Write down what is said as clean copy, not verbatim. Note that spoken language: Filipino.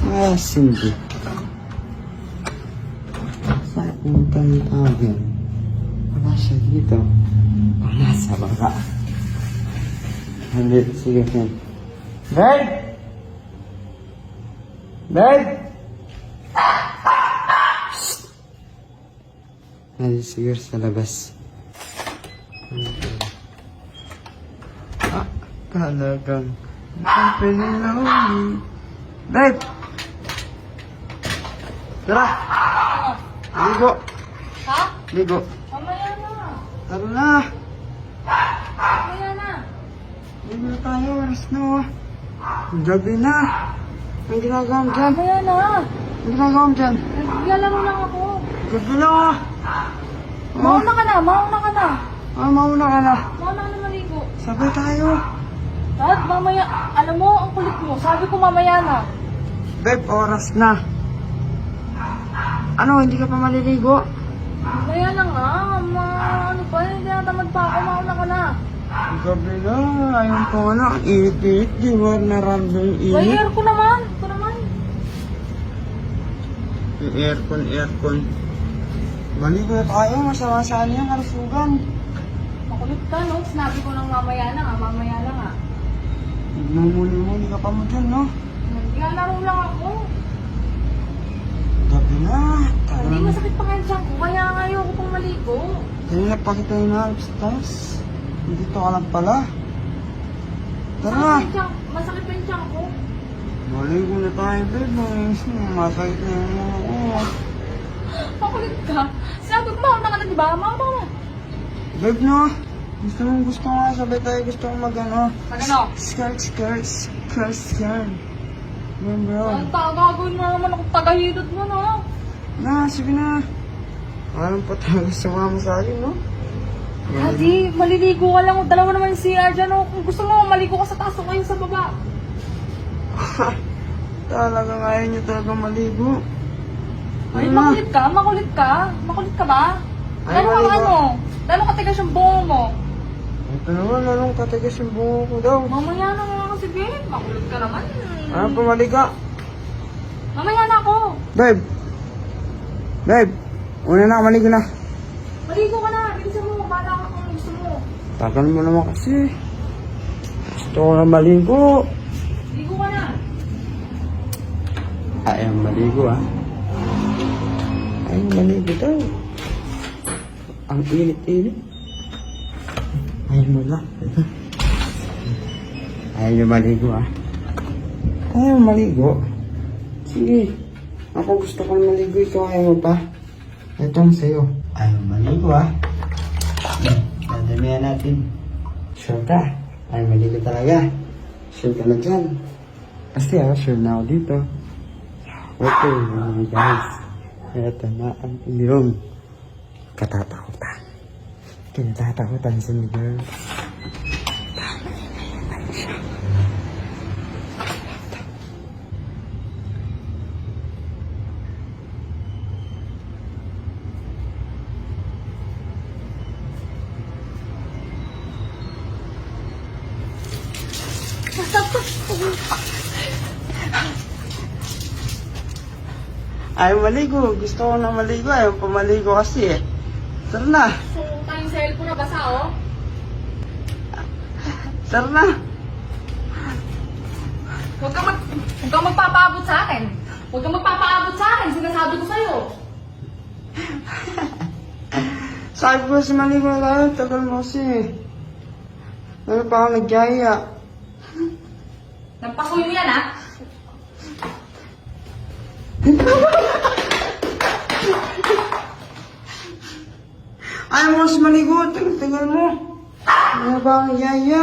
Ah, Cindy. Saan punta ng tao yan? Wala siya dito. Wala sa baba. Nandito sige yan. Bird! Bird! Shhh! Nandito siguro sa labas. Ah, talagang pinilawin. Bird! Tara! Ligo! Ha? Ligo! Mamaya na. Tara na! Mamaya na. Ligo na tayo, oras na oh. Gabi na! Ang ginagawa mo dyan? Mamaya na. Ang ginagawa mo dyan? Naglalaro lang ako. Gabi na oh! Mauna ka na, mauna ka na. Ah, mauna ka na. Mauna ka na maligo. Sabay tayo. Dad, mamaya, alam mo, ang kulit mo. Sabi ko mamaya na. Babe, oras na. Ano, hindi ka pa maliligo? Mamaya na nga. Ano pa, hindi na tamad pa ako. Mauna ka na. Gabi na, ayun po na. Ang init-init, di ba naramdaman yung May init? aircon naman. Ito naman. Yung aircon. Maligo na tayo, masama saan yan, kalusugan. Makulit ka, no? Sinabi ko ng mamaya na nga. Mamaya na nga. Mumuli-muli ka pa mo dyan, no? Naglalaro lang ako. Gabi na. Hindi masakit pa nga dyan ko. Kaya nga ayoko pang maligo. Kanina pa kita hinahanap sa taas. Dito ka lang pala. Tara na. Masakit pa yung tiyan ko. Maligo na tayo, babe. Masakit na yung mga ko. Makulit ka. Sinabi ko mauna ka na, di ba? Mauna ka na. Babe, no? Gusto nga, sabay tayo. Gusto ko mag-ano. Ano? Skirt. Bro. Ang gagawin mo naman ako tagahilot mo, no? Na, sige na. Alam pa talaga sumama sa akin, no? Adi, maliligo ka lang. Dalawa naman yung CR dyan, no? Kung gusto mo, maligo ka sa taas o kayo sa baba. Talagang ayaw niyo talaga maligo. Ay, Ano na? makulit ka? Makulit ka? Makulit ka ba? Ay, Lalo ka maligo. ano? Lalo katigas yung bungo mo. Ito naman, anong katigas yung bungo ko daw? Mamaya na nga kasi, babe. Makulit ka naman. Ano pumaliga? Mamaya na ako. Babe! Una na, maligo na. Maligo ka na. Bilisan mo. Bala ka kung gusto mo. Tagal mo naman kasi. Gusto ko na maligo. Ligo ka na. Ayaw maligo, ah. Ayaw maligo daw. Ang init-init. Ayaw mo lang. Ayaw maligo, ah. Ayaw maligo. Sige. Ako gusto ko na maligo. Ikaw ayaw mo pa. Ito ang sa'yo. Ayaw maligo, ah. Dadamihan natin. Sure ka? Ayaw maligo talaga. Sure ka na dyan. Kasi sure na ako dito. Okay, mga guys. Ito na ang iyong katatakutan. Kinatatakutan si Miguel. Ayaw maligo. Gusto ko na maligo. Ayaw pa maligo kasi eh. Tara na. So, tayong cellphone na basa, oh. Tara na. Huwag kang magpapaabot sa akin. Huwag kang magpapaabot sa akin. Sinasabi ko sa'yo. Sabi ko kasi maligo na tayo. Tagal mo kasi. Ano pa ako nagyaya? Nagpasoy mo yan, ha? Ayaw mo kasi maligo. Tagal mo. Ano pa ako nagyaya?